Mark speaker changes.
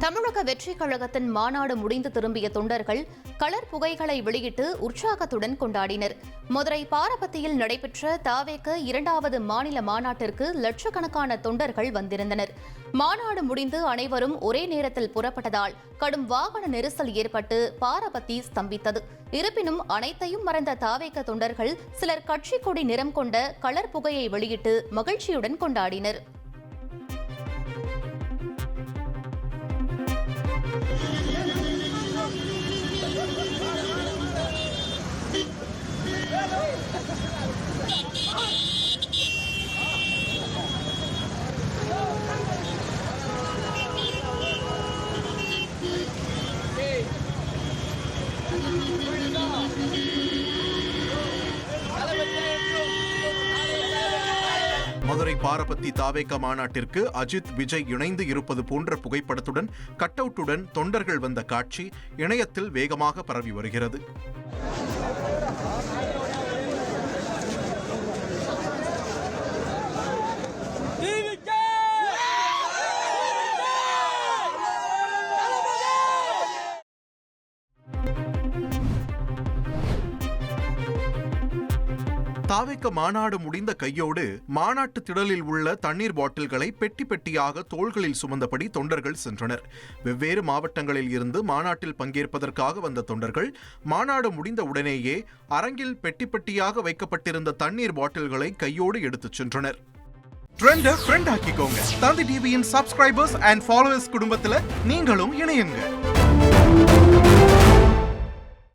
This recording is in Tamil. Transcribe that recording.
Speaker 1: தமிழக வெற்றிக் கழகத்தின் மாநாடு முடிந்து திரும்பிய தொண்டர்கள் கலர் புகைகளை வெளியிட்டு உற்சாகத்துடன் கொண்டாடினர். மதுரை பாரபத்தியில் நடைபெற்ற தவேக 2வது மாநில மாநாட்டிற்கு லட்சக்கணக்கான தொண்டர்கள் வந்திருந்தனர். மாநாடு முடிந்து அனைவரும் ஒரே நேரத்தில் புறப்பட்டதால் கடும் வாகன நெரிசல் ஏற்பட்டு பாரபத்தி ஸ்தம்பித்தது. இருப்பினும் அனைத்தையும் மறந்த தவேக தொண்டர்கள் சிலர் கட்சி கொடி நிறம் கொண்ட கலர் புகையை வெளியிட்டு மகிழ்ச்சியுடன் கொண்டாடினர்.
Speaker 2: மதுரை பாரபத்தி தவேக மாநாட்டிற்கு அஜித், விஜய் இணைந்து இருப்பது போன்ற புகைப்படத்துடன் கட் அவுட்டுடன் தொண்டர்கள் வந்த காட்சி இணையத்தில் வேகமாக பரவி வருகிறது. தவேக மாநாடு முடிந்த கையோடு மாநாட்டு திடலில் உள்ள தண்ணீர் பாட்டில்களை பெட்டி பெட்டியாக தோள்களில் சுமந்தபடி தொண்டர்கள் சென்றனர். வெவ்வேறு மாவட்டங்களில் இருந்து மாநாட்டில் பங்கேற்பதற்காக வந்த தொண்டர்கள் மாநாடு முடிந்த உடனேயே அரங்கில் பெட்டி பெட்டியாக வைக்கப்பட்டிருந்த தண்ணீர் பாட்டில்களை கையோடு எடுத்துச் சென்றனர். ட்ரெண்ட் ஆக்கிக்கோங்க. தந்தி டிவியின் சப்ஸ்கிரைபர்ஸ் அண்ட் ஃபாலோவர்ஸ் குடும்பத்தில் நீங்களும் இணையுங்க.